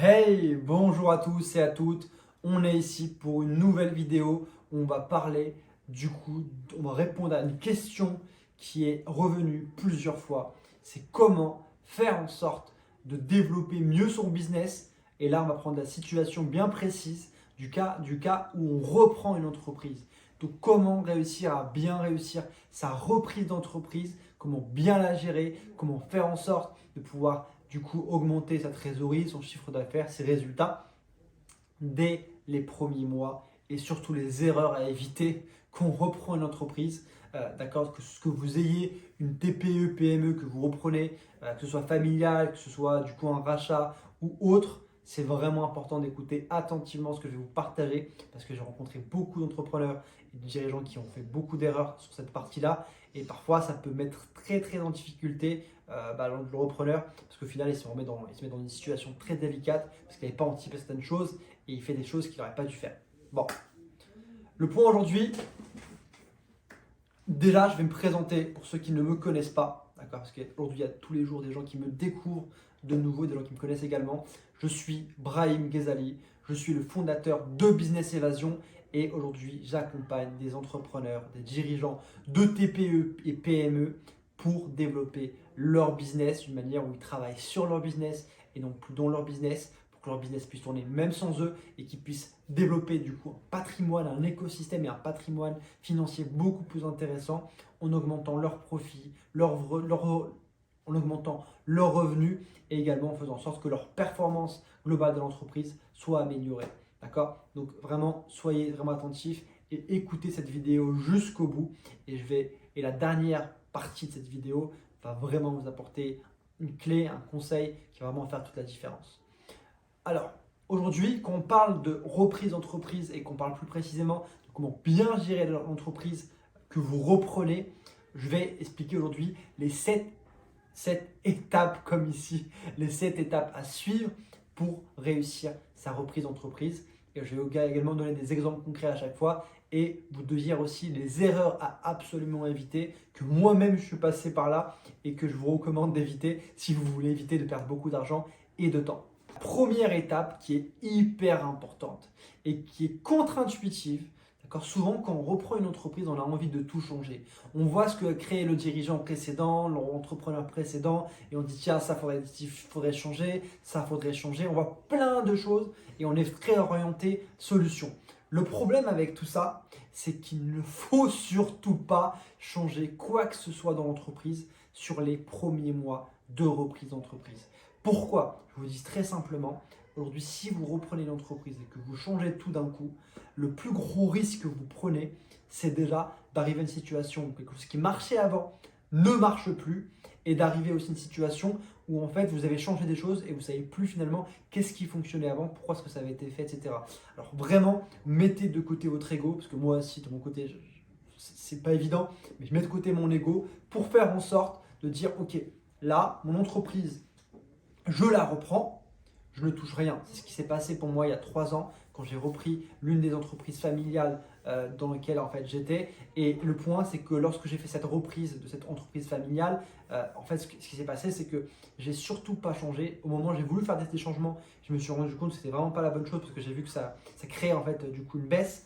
Hey, bonjour à tous et à toutes. On est ici pour une nouvelle vidéo où on va parler on va répondre à une question qui est revenue plusieurs fois. C'est comment faire en sorte de développer mieux son business. Et là, on va prendre la situation bien précise du cas où on reprend une entreprise. Donc, comment réussir à bien réussir sa reprise d'entreprise, comment bien la gérer, comment faire en sorte de pouvoir augmenter sa trésorerie, son chiffre d'affaires, ses résultats dès les premiers mois et surtout les erreurs à éviter quand on reprend une entreprise. D'accord, que vous ayez une TPE, PME que vous reprenez, que ce soit familial, que ce soit un rachat ou autre, c'est vraiment important d'écouter attentivement ce que je vais vous partager parce que j'ai rencontré beaucoup d'entrepreneurs et de dirigeants qui ont fait beaucoup d'erreurs sur cette partie-là et parfois ça peut mettre très en difficulté le repreneur parce qu'au final il se met dans une situation très délicate parce qu'il n'avait pas anticipé certaines choses et il fait des choses qu'il n'aurait pas dû faire. Bon, le point aujourd'hui, déjà je vais me présenter pour ceux qui ne me connaissent pas, d'accord, parce qu'aujourd'hui il y a tous les jours des gens qui me découvrent de nouveau, des gens qui me connaissent également. Je suis Brahim Ghezali, je suis le fondateur de Business Évasion et aujourd'hui j'accompagne des entrepreneurs, des dirigeants de TPE et PME pour développer leur business d'une manière où ils travaillent sur leur business et non plus dans leur business pour que leur business puisse tourner même sans eux et qu'ils puissent développer un patrimoine, un écosystème et un patrimoine financier beaucoup plus intéressant en augmentant leurs profits, en augmentant leurs revenus et également en faisant en sorte que leur performance globale de l'entreprise soit améliorée. D'accord? Donc vraiment, soyez vraiment attentifs et écoutez cette vidéo jusqu'au bout. Et la dernière partie de cette vidéo va vraiment vous apporter une clé, un conseil qui va vraiment faire toute la différence. Alors, aujourd'hui, quand on parle de reprise d'entreprise et qu'on parle plus précisément de comment bien gérer l'entreprise que vous reprenez, je vais expliquer aujourd'hui les 7 étapes, comme ici, les 7 étapes à suivre pour réussir sa reprise d'entreprise. Et je vais également donner des exemples concrets à chaque fois et vous dire aussi les erreurs à absolument éviter, que moi-même je suis passé par là et que je vous recommande d'éviter si vous voulez éviter de perdre beaucoup d'argent et de temps. Première étape qui est hyper importante et qui est contre-intuitive. Souvent, quand on reprend une entreprise, on a envie de tout changer. On voit ce que a créé le dirigeant précédent, l'entrepreneur précédent, et on dit tiens, ça faudrait changer, ça faudrait changer. On voit plein de choses et on est très orienté solution. Le problème avec tout ça, c'est qu'il ne faut surtout pas changer quoi que ce soit dans l'entreprise sur les premiers mois de reprise d'entreprise. Pourquoi? Je vous dis très simplement, aujourd'hui, si vous reprenez l'entreprise et que vous changez tout d'un coup, le plus gros risque que vous prenez, c'est déjà d'arriver à une situation où quelque chose qui marchait avant ne marche plus et d'arriver aussi à une situation où en fait vous avez changé des choses et vous ne savez plus finalement qu'est-ce qui fonctionnait avant, pourquoi est-ce que ça avait été fait, etc. Alors vraiment, mettez de côté votre ego, parce que moi aussi de mon côté, c'est pas évident, mais je mets de côté mon ego pour faire en sorte de dire ok, là, mon entreprise, je la reprends, je ne touche rien. C'est ce qui s'est passé pour moi il y a 3 ans quand j'ai repris l'une des entreprises familiales dans lesquelles en fait j'étais. Et le point, c'est que lorsque j'ai fait cette reprise de cette entreprise familiale, en fait, ce qui s'est passé, c'est que j'ai surtout pas changé. Au moment où j'ai voulu faire des changements, je me suis rendu compte que c'était vraiment pas la bonne chose parce que j'ai vu que ça créait en fait une baisse.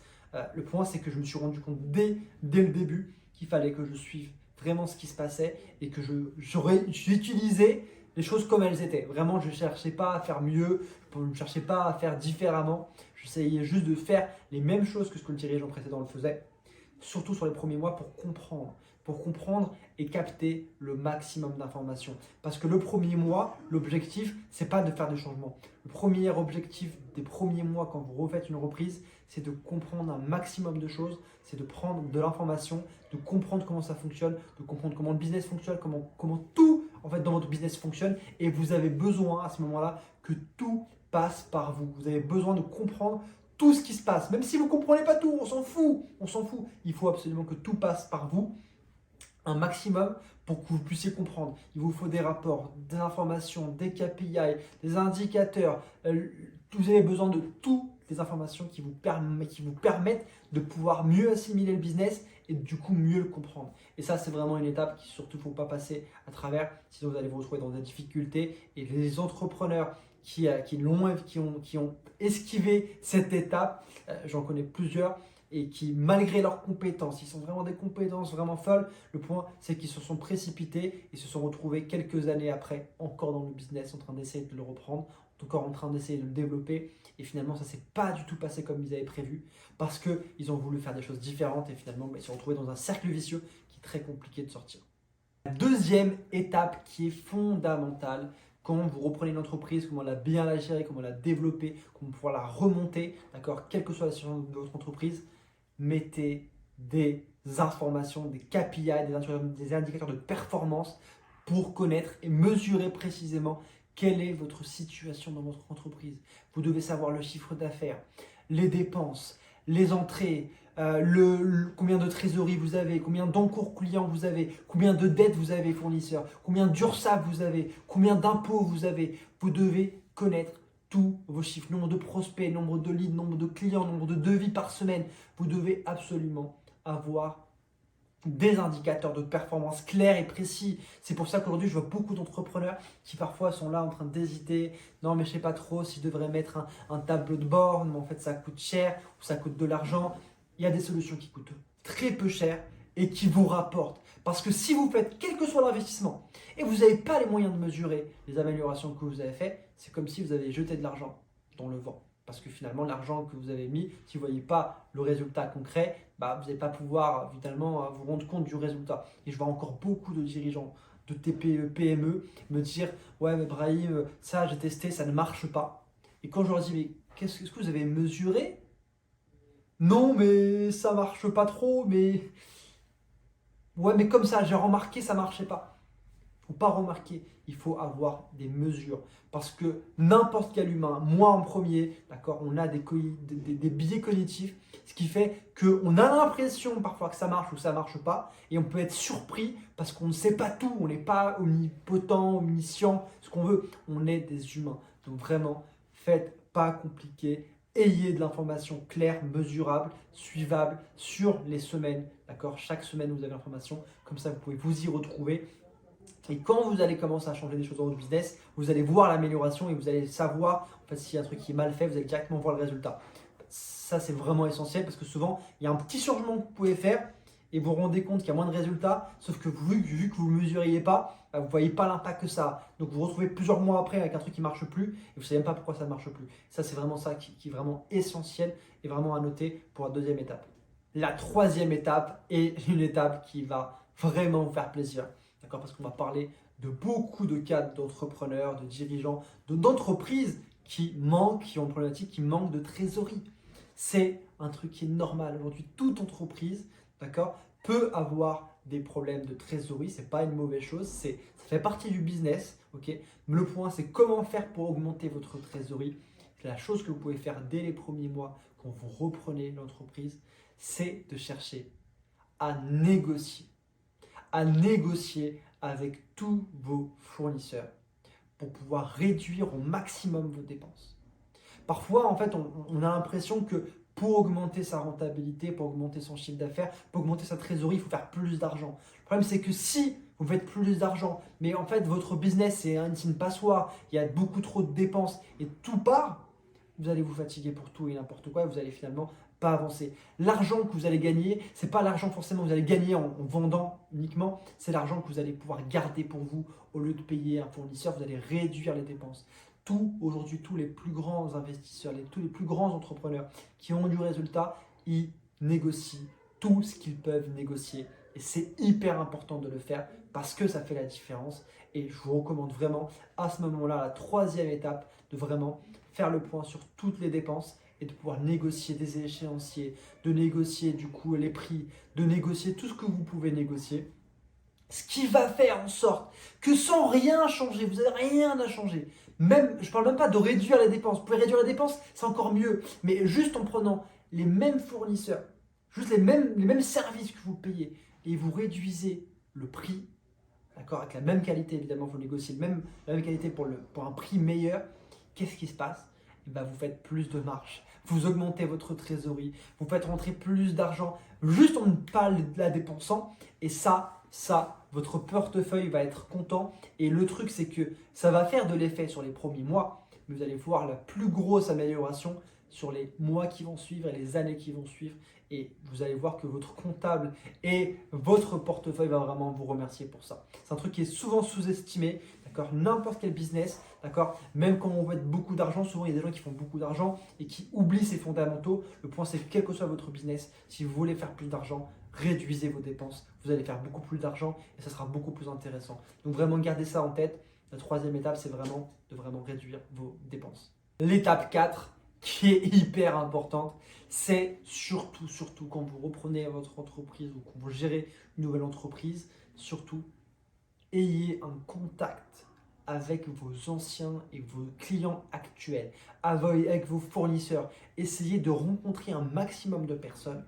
Le point, c'est que je me suis rendu compte dès le début qu'il fallait que je suive vraiment ce qui se passait et que j'utilisais les choses comme elles étaient. Vraiment, je ne cherchais pas à faire mieux, je ne cherchais pas à faire différemment. J'essayais juste de faire les mêmes choses que ce que le dirigeant précédent le faisait, surtout sur les premiers mois pour comprendre et capter le maximum d'informations. Parce que le premier mois, l'objectif, c'est pas de faire des changements. Le premier objectif des premiers mois quand vous refaites une reprise, c'est de comprendre un maximum de choses, c'est de prendre de l'information, de comprendre comment ça fonctionne, de comprendre comment le business fonctionne, comment tout en fait dans votre business fonctionne. Et vous avez besoin à ce moment-là que tout passe par vous. Vous avez besoin de comprendre tout ce qui se passe. Même si vous ne comprenez pas tout, on s'en fout. Il faut absolument que tout passe par vous un maximum pour que vous puissiez comprendre. Il vous faut des rapports, des informations, des KPI, des indicateurs. Vous avez besoin de toutes les informations qui vous permettent de pouvoir mieux assimiler le business et du coup mieux le comprendre. Et ça, c'est vraiment une étape qu'il surtout ne faut pas passer à travers, sinon vous allez vous retrouver dans des difficultés. Et les entrepreneurs qui ont esquivé cette étape. J'en connais plusieurs et qui, malgré leurs compétences, ils sont vraiment des compétences vraiment folles. Le point, c'est qu'ils se sont précipités et se sont retrouvés quelques années après, encore dans le business, en train d'essayer de le reprendre, encore en train d'essayer de le développer. Et finalement, ça ne s'est pas du tout passé comme ils avaient prévu parce qu'ils ont voulu faire des choses différentes et finalement, ils se sont retrouvés dans un cercle vicieux qui est très compliqué de sortir. La deuxième étape qui est fondamentale, quand vous reprenez une entreprise, comment la bien la gérer, comment la développer, comment pouvoir la remonter, d'accord, quelle que soit la situation de votre entreprise, mettez des informations, des KPI, des indicateurs de performance pour connaître et mesurer précisément quelle est votre situation dans votre entreprise. Vous devez savoir le chiffre d'affaires, les dépenses, les entrées, combien de trésorerie vous avez, combien d'encours clients vous avez, combien de dettes vous avez fournisseurs, combien d'URSSAF vous avez, combien d'impôts vous avez. Vous devez connaître tous vos chiffres, nombre de prospects, nombre de leads, nombre de clients, nombre de devis par semaine. Vous devez absolument avoir des indicateurs de performance clairs et précis. C'est pour ça qu'aujourd'hui, je vois beaucoup d'entrepreneurs qui parfois sont là en train d'hésiter. Non, mais je ne sais pas trop si je devrais mettre un tableau de bord, mais en fait, ça coûte cher ou ça coûte de l'argent. Il y a des solutions qui coûtent très peu cher et qui vous rapportent. Parce que si vous faites quel que soit l'investissement et vous n'avez pas les moyens de mesurer les améliorations que vous avez faites, c'est comme si vous avez jeté de l'argent dans le vent. Parce que finalement, l'argent que vous avez mis, si vous ne voyez pas le résultat concret, vous n'allez pas pouvoir finalement vous rendre compte du résultat. Et je vois encore beaucoup de dirigeants de TPE, PME me dire « Ouais, mais Brahim, ça j'ai testé, ça ne marche pas. » Et quand je leur dis « Mais qu'est-ce que vous avez mesuré ?» Non, mais ça ne marche pas trop, mais… Ouais, mais comme ça, j'ai remarqué, ça ne marchait pas. Il ne faut pas remarquer, il faut avoir des mesures. Parce que n'importe quel humain, moi en premier, d'accord, on a des biais cognitifs, ce qui fait qu'on a l'impression parfois que ça marche ou ça ne marche pas, et on peut être surpris parce qu'on ne sait pas tout, on n'est pas omnipotent, omniscient, ce qu'on veut, on est des humains. Donc vraiment, faites pas compliqué, ayez de l'information claire, mesurable, suivable sur les semaines, d'accord. Chaque semaine, vous avez l'information, comme ça vous pouvez vous y retrouver. Et quand vous allez commencer à changer des choses dans votre business, vous allez voir l'amélioration et vous allez savoir, en fait, s'il y a un truc qui est mal fait, vous allez directement voir le résultat. Ça, c'est vraiment essentiel parce que souvent, il y a un petit changement que vous pouvez faire et vous vous rendez compte qu'il y a moins de résultats, sauf que vu que vous ne mesuriez pas, vous ne voyez pas l'impact que ça a. Donc, vous vous retrouvez plusieurs mois après avec un truc qui ne marche plus et vous ne savez même pas pourquoi ça ne marche plus. Ça, c'est vraiment ça qui est vraiment essentiel et vraiment à noter pour la deuxième étape. La troisième étape est une étape qui va vraiment vous faire plaisir. D'accord, parce qu'on va parler de beaucoup de cas d'entrepreneurs, de dirigeants, d'entreprises qui ont une problématique, qui manquent de trésorerie. C'est un truc qui est normal. Aujourd'hui, toute entreprise, d'accord, peut avoir des problèmes de trésorerie. Ce n'est pas une mauvaise chose, ça fait partie du business. Okay, mais le point, c'est comment faire pour augmenter votre trésorerie. C'est la chose que vous pouvez faire dès les premiers mois quand vous reprenez l'entreprise, c'est de chercher à négocier avec tous vos fournisseurs pour pouvoir réduire au maximum vos dépenses. Parfois, en fait, on a l'impression que pour augmenter sa rentabilité, pour augmenter son chiffre d'affaires, pour augmenter sa trésorerie, il faut faire plus d'argent. Le problème, c'est que si vous faites plus d'argent, mais en fait, votre business, c'est une passoire, il y a beaucoup trop de dépenses et tout part, vous allez vous fatiguer pour tout et n'importe quoi et vous allez finalement pas avancer. L'argent que vous allez gagner, c'est pas l'argent forcément que vous allez gagner en vendant uniquement, c'est l'argent que vous allez pouvoir garder pour vous au lieu de payer un fournisseur, vous allez réduire les dépenses. Aujourd'hui, tous les plus grands investisseurs, tous les plus grands entrepreneurs qui ont du résultat, ils négocient tout ce qu'ils peuvent négocier. Et c'est hyper important de le faire parce que ça fait la différence. Et je vous recommande vraiment à ce moment-là, la troisième étape, de vraiment faire le point sur toutes les dépenses et de pouvoir négocier des échéanciers, de négocier du coup les prix, de négocier tout ce que vous pouvez négocier. Ce qui va faire en sorte que sans rien changer, vous n'avez rien à changer. Même, je ne parle même pas de réduire les dépenses. Vous pouvez réduire les dépenses, c'est encore mieux. Mais juste en prenant les mêmes fournisseurs, juste les mêmes services que vous payez et vous réduisez le prix, d'accord, avec la même qualité évidemment, vous négociez la même qualité pour un prix meilleur, qu'est-ce qui se passe? Vous faites plus de marge, vous augmentez votre trésorerie, vous faites rentrer plus d'argent juste en ne pas la dépensant et ça, votre portefeuille va être content et le truc c'est que ça va faire de l'effet sur les premiers mois mais vous allez voir la plus grosse amélioration sur les mois qui vont suivre et les années qui vont suivre. Et vous allez voir que votre comptable et votre portefeuille va vraiment vous remercier pour ça. C'est un truc qui est souvent sous-estimé, d'accord? N'importe quel business, d'accord? Même quand on veut être beaucoup d'argent, souvent il y a des gens qui font beaucoup d'argent et qui oublient ces fondamentaux. Le point c'est que quel que soit votre business, si vous voulez faire plus d'argent, réduisez vos dépenses. Vous allez faire beaucoup plus d'argent et ça sera beaucoup plus intéressant. Donc vraiment gardez ça en tête. La troisième étape, c'est vraiment de réduire vos dépenses. L'étape 4, qui est hyper importante, c'est surtout quand vous reprenez votre entreprise ou quand vous gérez une nouvelle entreprise, surtout ayez un contact avec vos anciens et vos clients actuels, avec vos fournisseurs. Essayez de rencontrer un maximum de personnes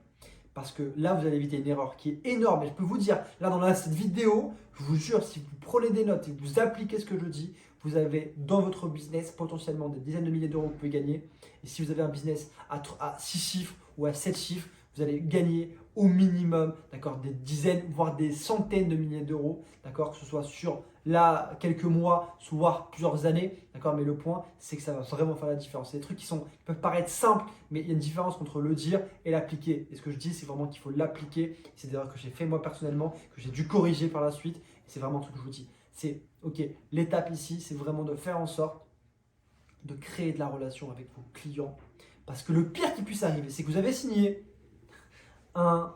parce que là, vous allez éviter une erreur qui est énorme. Et je peux vous dire, là dans cette vidéo, je vous jure, si vous prenez des notes et que vous appliquez ce que je dis, vous avez dans votre business potentiellement des dizaines de milliers d'euros que vous pouvez gagner. Et si vous avez un business à 6 chiffres ou à 7 chiffres, vous allez gagner au minimum, d'accord, des dizaines, voire des centaines de milliers d'euros, d'accord, que ce soit sur là quelques mois, voire plusieurs années, d'accord. Mais le point, c'est que ça va vraiment faire la différence. C'est des trucs qui peuvent paraître simples, mais il y a une différence entre le dire et l'appliquer. Et ce que je dis, c'est vraiment qu'il faut l'appliquer. C'est des erreurs que j'ai fait moi personnellement, que j'ai dû corriger par la suite. Et c'est vraiment un truc que je vous dis. C'est ok. L'étape ici, c'est vraiment de faire en sorte de créer de la relation avec vos clients, parce que le pire qui puisse arriver, c'est que vous avez signé une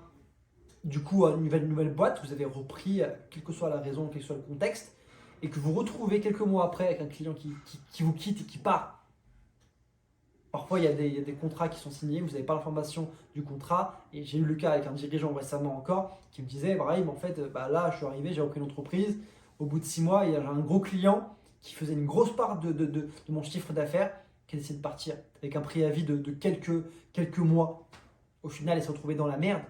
nouvelle boîte, vous avez repris, quelle que soit la raison, quel que soit le contexte, et que vous retrouvez quelques mois après avec un client qui vous quitte et qui part. Parfois, il y a des contrats qui sont signés, vous n'avez pas l'information du contrat. Et j'ai eu le cas avec un dirigeant récemment encore qui me disait, Brahim, en fait, là, je suis arrivé, j'ai repris une entreprise. Au bout de 6 mois, il y avait un gros client qui faisait une grosse part de mon chiffre d'affaires qui a décidé de partir avec un préavis de quelques mois. Au final, il s'est retrouvé dans la merde.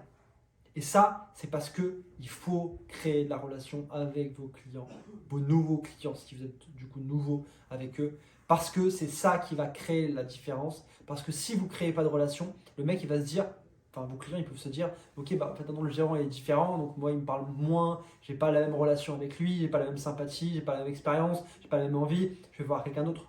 Et ça, c'est parce qu'il faut créer de la relation avec vos clients, vos nouveaux clients, si vous êtes du coup nouveau avec eux. Parce que c'est ça qui va créer la différence. Parce que si vous ne créez pas de relation, le mec, il va se dire, enfin vos clients, ils peuvent se dire, ok, en fait, non, le gérant est différent, donc moi, il me parle moins, j'ai pas la même relation avec lui, j'ai pas la même sympathie, j'ai pas la même expérience, j'ai pas la même envie, je vais voir quelqu'un d'autre.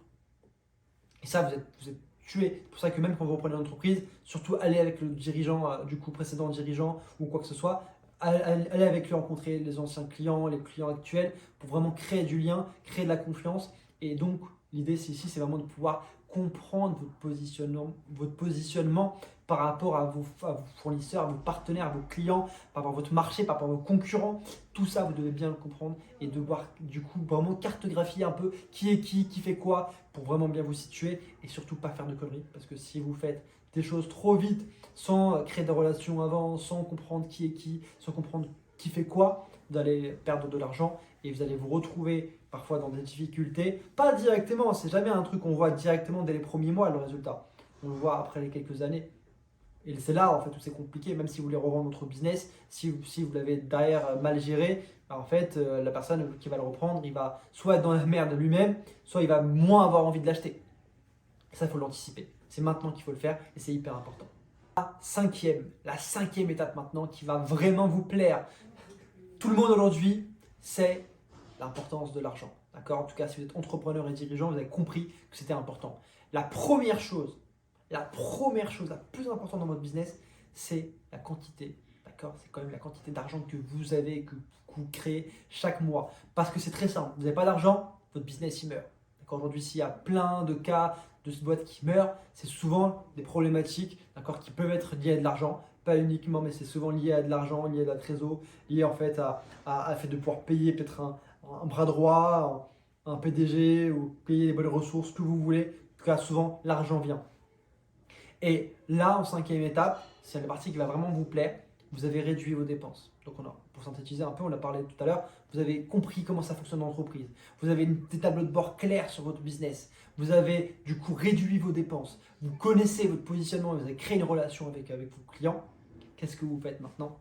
Et ça, vous êtes tué. C'est pour ça que même quand vous reprenez une entreprise, surtout allez avec le dirigeant, du coup précédent dirigeant ou quoi que ce soit, allez avec lui rencontrer les anciens clients, les clients actuels, pour vraiment créer du lien, créer de la confiance. Et donc, l'idée ici, c'est vraiment de pouvoir comprendre votre positionnement par rapport à vos fournisseurs, à vos partenaires, à vos clients, par rapport à votre marché, par rapport à vos concurrents. Tout ça, vous devez bien le comprendre et devoir du coup vraiment cartographier un peu qui est qui fait quoi pour vraiment bien vous situer et surtout pas faire de conneries. Parce que si vous faites des choses trop vite, sans créer des relations avant, sans comprendre qui est qui, sans comprendre qui fait quoi, vous allez perdre de l'argent et vous allez vous retrouver parfois dans des difficultés. Pas directement, c'est jamais un truc qu'on voit directement dès les premiers mois le résultat. On le voit après les quelques années. Et c'est là en fait où c'est compliqué, même si vous voulez revendre votre business, si vous l'avez derrière mal géré, en fait la personne qui va le reprendre, il va soit être dans la merde lui-même, soit il va moins avoir envie de l'acheter. Et ça, il faut l'anticiper. C'est maintenant qu'il faut le faire et c'est hyper important. La cinquième étape maintenant qui va vraiment vous plaire, tout le monde aujourd'hui, c'est l'importance de l'argent. D'accord? En tout cas, si vous êtes entrepreneur et dirigeant, vous avez compris que c'était important. La première chose la plus importante dans votre business, c'est la quantité. D'accord? C'est quand même la quantité d'argent que vous avez, que vous créez chaque mois. Parce que c'est très simple. Vous n'avez pas d'argent, votre business il meurt. D'accord? Aujourd'hui, s'il y a plein de cas de boîtes qui meurent, c'est souvent des problématiques, d'accord, qui peuvent être liées à de l'argent. Pas uniquement, mais c'est souvent lié à de l'argent, lié à de la trésor, lié en fait à fait de pouvoir payer peut-être un bras droit, un PDG ou payer les bonnes ressources, ce que vous voulez. En tout cas, souvent, l'argent vient. Et là, en cinquième étape, c'est la partie qui va vraiment vous plaire, vous avez réduit vos dépenses. Donc pour synthétiser un peu, on a parlé tout à l'heure, vous avez compris comment ça fonctionne dans l'entreprise. Vous avez des tableaux de bord clairs sur votre business. Vous avez du coup réduit vos dépenses. Vous connaissez votre positionnement, vous avez créé une relation avec vos clients. Qu'est-ce que vous faites maintenant?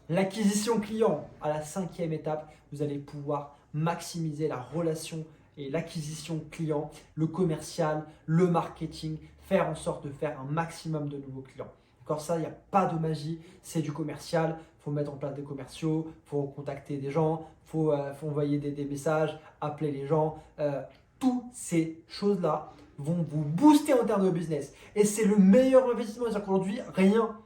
L'acquisition client, à la cinquième étape, vous allez pouvoir maximiser la relation et l'acquisition client, le commercial, le marketing, faire en sorte de faire un maximum de nouveaux clients. D'accord, ça, il n'y a pas de magie, c'est du commercial. Il faut mettre en place des commerciaux, il faut contacter des gens, il faut envoyer des messages, appeler les gens. Toutes ces choses-là vont vous booster en termes de business. Et c'est le meilleur investissement. C'est-à-dire qu'aujourd'hui, rien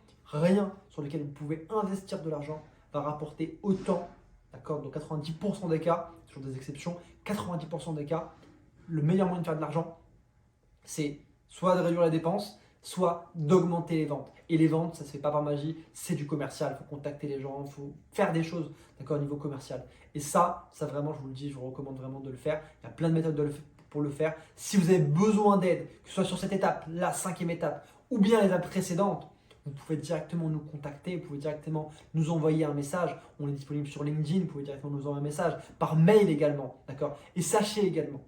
sur lequel vous pouvez investir de l'argent va rapporter autant. D'accord? Donc 90% des cas, sur des exceptions, 90% des cas, le meilleur moyen de faire de l'argent, c'est soit de réduire les dépenses, soit d'augmenter les ventes. Et les ventes, ça ne se fait pas par magie, c'est du commercial. Il faut contacter les gens, il faut faire des choses, d'accord, au niveau commercial. Et ça vraiment, je vous le dis, je vous recommande vraiment de le faire. Il y a plein de méthodes pour le faire. Si vous avez besoin d'aide, que ce soit sur cette étape, la 5e étape, ou bien les étapes précédentes, vous pouvez directement nous contacter, vous pouvez directement nous envoyer un message. On est disponible sur LinkedIn, vous pouvez directement nous envoyer un message, par mail également, d'accord. Et sachez également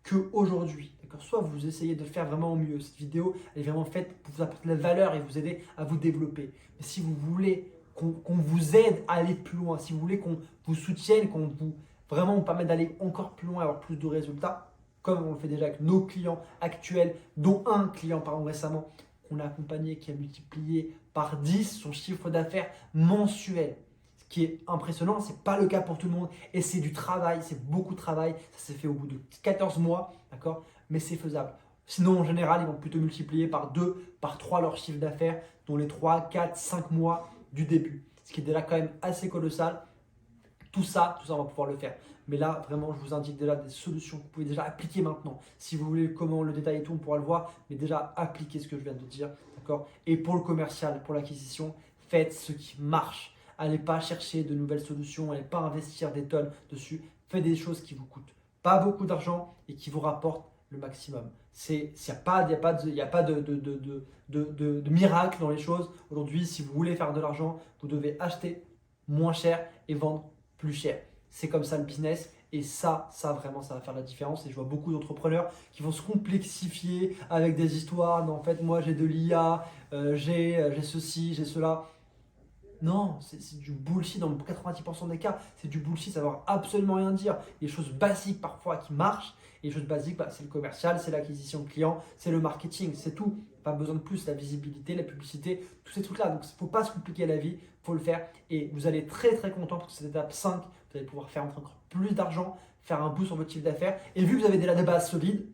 qu'aujourd'hui, soit vous essayez de faire vraiment au mieux. Cette vidéo elle est vraiment faite pour vous apporter de la valeur et vous aider à vous développer. Mais si vous voulez qu'on vous aide à aller plus loin, si vous voulez qu'on vous soutienne, qu'on vous vraiment vous permette d'aller encore plus loin, avoir plus de résultats, comme on le fait déjà avec nos clients actuels, dont un client récemment qu'on a accompagné qui a multiplié par 10 son chiffre d'affaires mensuel. Ce qui est impressionnant, ce n'est pas le cas pour tout le monde et c'est du travail, c'est beaucoup de travail. Ça s'est fait au bout de 14 mois, d'accord, mais c'est faisable. Sinon, en général, ils vont plutôt multiplier par 2, par 3 leur chiffre d'affaires dans les 3, 4, 5 mois du début. Ce qui est déjà quand même assez colossal. Tout ça, on va pouvoir le faire. Mais là, vraiment, je vous indique déjà des solutions que vous pouvez déjà appliquer maintenant. Si vous voulez comment le détail et tout, on pourra le voir. Mais déjà, appliquez ce que je viens de dire. D'accord? Et pour le commercial, pour l'acquisition, faites ce qui marche. Allez pas chercher de nouvelles solutions. Allez pas investir des tonnes dessus. Faites des choses qui vous coûtent pas beaucoup d'argent et qui vous rapportent le maximum. Il n'y a pas de miracle dans les choses. Aujourd'hui, si vous voulez faire de l'argent, vous devez acheter moins cher et vendre plus cher. C'est comme ça le business et ça vraiment, ça va faire la différence. Et je vois beaucoup d'entrepreneurs qui vont se complexifier avec des histoires. Non, en fait, moi, j'ai de l'IA, j'ai ceci, j'ai cela. Non, c'est du bullshit dans 90% des cas. C'est du bullshit, ça ne veut absolument rien dire. Il y a des choses basiques parfois qui marchent. Et les choses basiques, c'est le commercial, c'est l'acquisition de clients, c'est le marketing, c'est tout. Pas besoin de plus, la visibilité, la publicité, tous ces trucs-là. Donc il ne faut pas se compliquer la vie, il faut le faire. Et vous allez être très très content parce que cette étape 5, vous allez pouvoir faire encore plus d'argent, faire un boost sur votre chiffre d'affaires. Et vu que vous avez déjà des bases solides,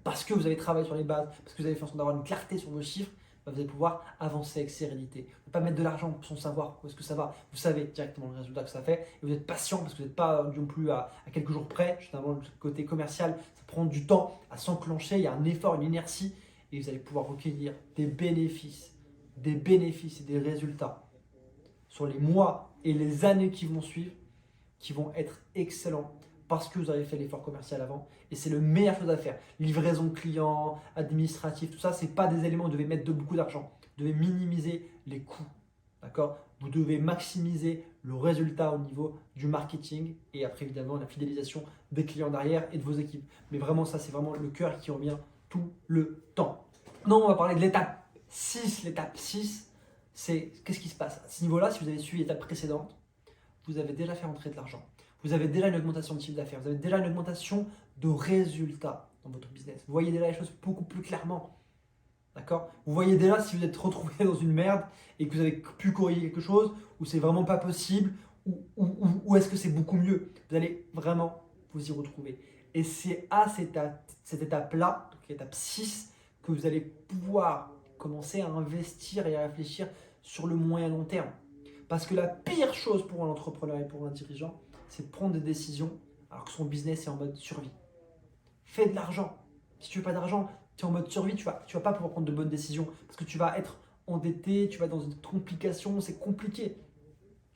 parce que vous avez travaillé sur les bases, parce que vous avez fait en sorte d'avoir une clarté sur vos chiffres, vous allez pouvoir avancer avec sérénité. Ne pas mettre de l'argent sans savoir où est-ce que ça va. Vous savez directement le résultat que ça fait et vous êtes patient parce que vous n'êtes pas non plus à quelques jours près. Justement, le côté commercial, ça prend du temps à s'enclencher. Il y a un effort, une inertie et vous allez pouvoir recueillir des bénéfices et des résultats sur les mois et les années qui vont suivre qui vont être excellents parce que vous avez fait l'effort commercial avant et c'est le meilleur chose à faire. Livraison client, administratif, tout ça, ce n'est pas des éléments où vous devez mettre de beaucoup d'argent. Vous devez minimiser les coûts. D'accord? Vous devez maximiser le résultat au niveau du marketing et après évidemment la fidélisation des clients derrière et de vos équipes. Mais vraiment ça, c'est vraiment le cœur qui revient tout le temps. Non, on va parler de l'étape 6. L'étape 6, c'est qu'est-ce qui se passe? À ce niveau-là, si vous avez suivi l'étape précédente, vous avez déjà fait entrer de l'argent. Vous avez déjà une augmentation de chiffre d'affaires, vous avez déjà une augmentation de résultats dans votre business. Vous voyez déjà les choses beaucoup plus clairement. D'accord? Vous voyez déjà si vous êtes retrouvé dans une merde et que vous avez pu corriger quelque chose, ou c'est vraiment pas possible, ou est-ce que c'est beaucoup mieux. Vous allez vraiment vous y retrouver. Et c'est à cette étape-là, donc l'étape 6, que vous allez pouvoir commencer à investir et à réfléchir sur le moyen long terme. Parce que la pire chose pour un entrepreneur et pour un dirigeant, c'est de prendre des décisions alors que son business est en mode survie. Fais de l'argent. Si tu veux pas d'argent, tu es en mode survie, tu vas pas pouvoir prendre de bonnes décisions parce que tu vas être endetté, tu vas dans une complication, c'est compliqué.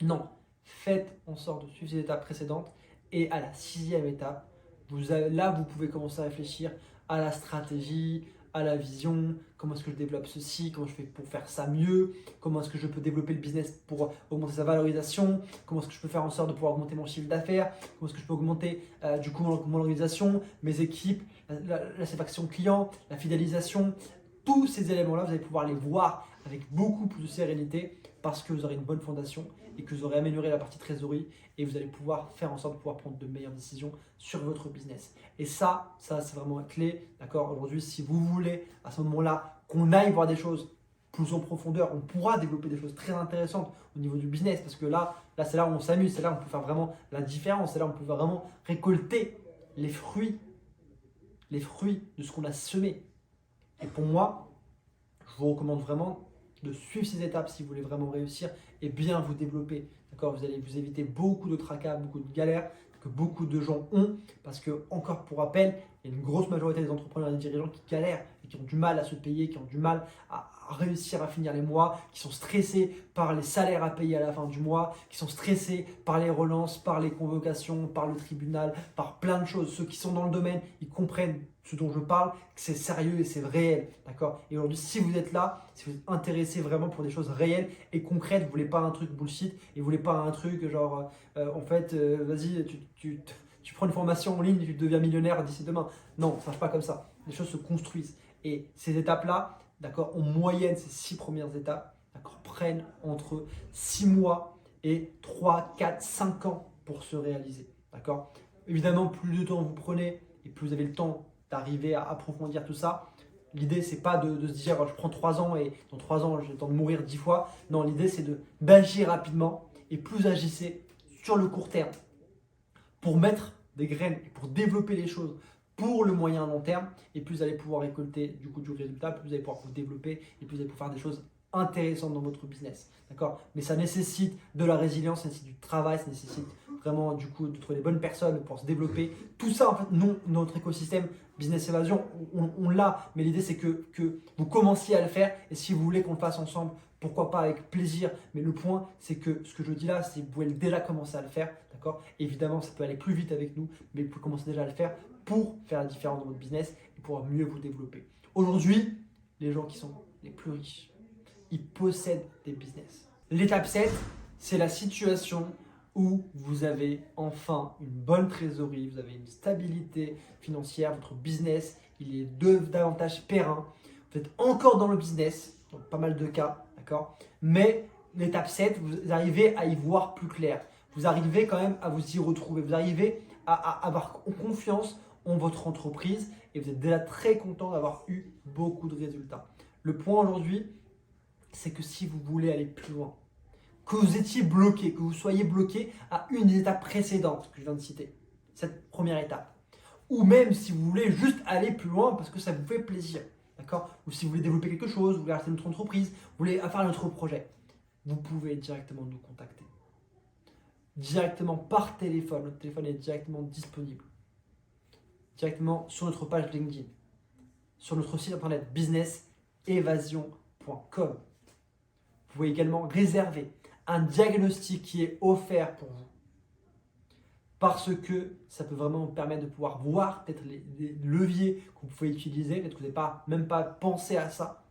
Non, faites en sorte de suivre ces étapes précédentes et à la 6e étape, là vous pouvez commencer à réfléchir à la stratégie, à la vision, comment est-ce que je développe ceci, comment je fais pour faire ça mieux, comment est-ce que je peux développer le business pour augmenter sa valorisation, comment est-ce que je peux faire en sorte de pouvoir augmenter mon chiffre d'affaires, comment est-ce que je peux augmenter du coup mon organisation, mes équipes, la satisfaction client, la fidélisation. Tous ces éléments-là, vous allez pouvoir les voir avec beaucoup plus de sérénité parce que vous aurez une bonne fondation et que vous aurez amélioré la partie trésorerie et vous allez pouvoir faire en sorte de pouvoir prendre de meilleures décisions sur votre business. Et ça c'est vraiment une clé. D'accord? Aujourd'hui, si vous voulez à ce moment-là qu'on aille voir des choses plus en profondeur, on pourra développer des choses très intéressantes au niveau du business parce que là c'est là où on s'amuse, c'est là où on peut faire vraiment la différence, c'est là où on peut vraiment récolter les fruits les fruits de ce qu'on a semé. Et pour moi, je vous recommande vraiment de suivre ces étapes si vous voulez vraiment réussir et bien vous développer. D'accord? Vous allez vous éviter beaucoup de tracas, beaucoup de galères que beaucoup de gens ont. Parce que, encore pour rappel, il y a une grosse majorité des entrepreneurs et des dirigeants qui galèrent et qui ont du mal à se payer, qui ont du mal à réussir à finir les mois, qui sont stressés par les salaires à payer à la fin du mois, qui sont stressés par les relances, par les convocations, par le tribunal, par plein de choses. Ceux qui sont dans le domaine, ils comprennent ce dont je parle, que c'est sérieux et c'est réel. D'accord? Et aujourd'hui, si vous êtes là, si vous êtes intéressé vraiment pour des choses réelles et concrètes, vous ne voulez pas un truc bullshit et vous ne voulez pas un truc genre, vas-y, tu prends une formation en ligne et tu deviens millionnaire d'ici demain. Non, ça ne marche pas comme ça. Les choses se construisent. Et ces étapes-là, d'accord, en moyenne, ces 6 premières étapes, d'accord, prennent entre 6 mois et 3, 4, 5 ans pour se réaliser. D'accord? Évidemment, plus de temps vous prenez et plus vous avez le temps d'arriver à approfondir tout ça. L'idée, c'est pas de se dire je prends 3 ans et dans 3 ans, j'ai le temps de mourir 10 fois. Non, l'idée, c'est d'agir rapidement et plus vous agissez sur le court terme pour mettre des graines et pour développer les choses pour le moyen long terme, et plus vous allez pouvoir récolter du coup du résultat, plus vous allez pouvoir vous développer et plus vous allez pouvoir faire des choses intéressantes dans votre business. D'accord? Mais ça nécessite de la résilience, ça nécessite du travail, ça nécessite vraiment du coup de trouver les bonnes personnes pour se développer. Tout ça, en fait, non, notre écosystème Business Évasion, on l'a, mais l'idée c'est que vous commenciez à le faire, et si vous voulez qu'on le fasse ensemble, pourquoi pas, avec plaisir. Mais le point, c'est que ce que je dis là, c'est que vous pouvez déjà commencer à le faire. D'accord? Évidemment, ça peut aller plus vite avec nous, mais vous pouvez commencer déjà à le faire pour faire la différence dans votre business et pouvoir mieux vous développer. Aujourd'hui, les gens qui sont les plus riches, ils possèdent des business. L'étape 7, c'est la situation où vous avez enfin une bonne trésorerie, vous avez une stabilité financière, votre business, il est davantage périn. Vous êtes encore dans le business, dans pas mal de cas, d'accord? Mais l'étape 7, vous arrivez à y voir plus clair. Vous arrivez quand même à vous y retrouver. Vous arrivez à avoir confiance en votre entreprise et vous êtes déjà très content d'avoir eu beaucoup de résultats. Le point aujourd'hui, c'est que si vous voulez aller plus loin, que vous étiez bloqué, que vous soyez bloqué à une des étapes précédentes que je viens de citer, cette première étape, ou même si vous voulez juste aller plus loin parce que ça vous fait plaisir, d'accord? Ou si vous voulez développer quelque chose, vous voulez acheter notre entreprise, vous voulez faire notre projet, vous pouvez directement nous contacter. Directement par téléphone, notre téléphone est directement disponible. Directement sur notre page LinkedIn, sur notre site internet businessevasion.com. Vous pouvez également réserver un diagnostic qui est offert pour vous, parce que ça peut vraiment vous permettre de pouvoir voir peut-être les leviers que vous pouvez utiliser, peut-être que vous n'avez même pas pensé à ça.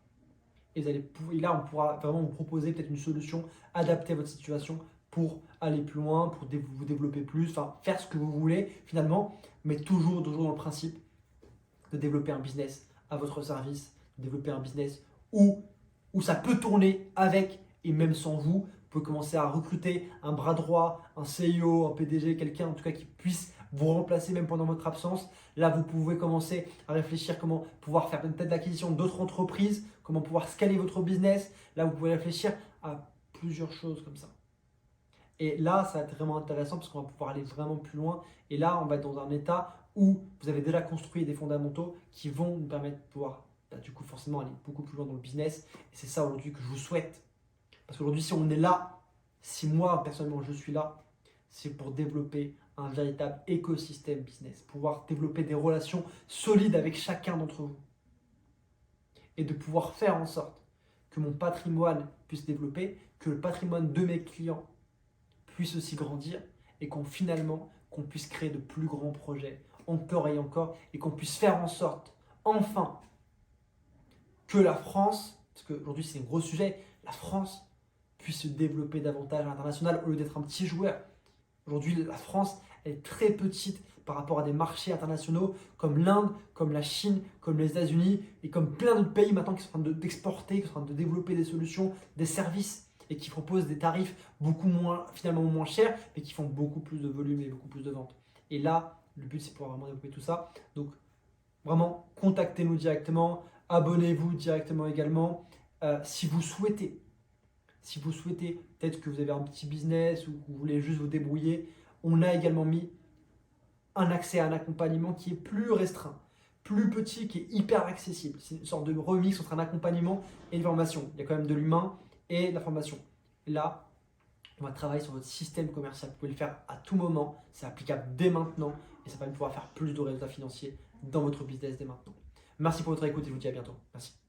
Et là, on pourra vraiment vous proposer peut-être une solution adaptée à votre situation pour aller plus loin, pour vous développer plus, enfin faire ce que vous voulez finalement, mais toujours dans le principe de développer un business à votre service, de développer un business où ça peut tourner avec et même sans vous. Vous pouvez commencer à recruter un bras droit, un CIO, un PDG, quelqu'un en tout cas qui puisse vous remplacer même pendant votre absence. Là, vous pouvez commencer à réfléchir comment pouvoir faire peut-être l'acquisition d'autres entreprises, comment pouvoir scaler votre business. Là, vous pouvez réfléchir à plusieurs choses comme ça. Et là, ça va être vraiment intéressant parce qu'on va pouvoir aller vraiment plus loin. Et là, on va être dans un état où vous avez déjà construit des fondamentaux qui vont vous permettre de pouvoir, du coup, forcément aller beaucoup plus loin dans le business. Et c'est ça aujourd'hui que je vous souhaite. Parce qu'aujourd'hui, si on est là, si moi, personnellement, je suis là, c'est pour développer un véritable écosystème business, pouvoir développer des relations solides avec chacun d'entre vous. Et de pouvoir faire en sorte que mon patrimoine puisse développer, que le patrimoine de mes clients puisse aussi grandir et qu'on puisse créer de plus grands projets encore et encore et qu'on puisse faire en sorte enfin que la France, parce qu'aujourd'hui c'est un gros sujet, la France puisse se développer davantage à l'international au lieu d'être un petit joueur. Aujourd'hui la France est très petite par rapport à des marchés internationaux comme l'Inde, comme la Chine, comme les États-Unis et comme plein d'autres pays maintenant qui sont en train d'exporter, qui sont en train de développer des solutions, des services et qui proposent des tarifs finalement moins chers, mais qui font beaucoup plus de volume et beaucoup plus de ventes. Et là, le but, c'est de pouvoir vraiment développer tout ça. Donc, vraiment, contactez-nous directement, abonnez-vous directement également. Si vous souhaitez, peut-être que vous avez un petit business ou que vous voulez juste vous débrouiller, on a également mis un accès à un accompagnement qui est plus restreint, plus petit qui est hyper accessible. C'est une sorte de remix entre un accompagnement et une formation. Il y a quand même de l'humain et de la formation. Là, on va travailler sur votre système commercial. Vous pouvez le faire à tout moment. C'est applicable dès maintenant et ça va pouvoir faire plus de résultats financiers dans votre business dès maintenant. Merci pour votre écoute et je vous dis à bientôt. Merci.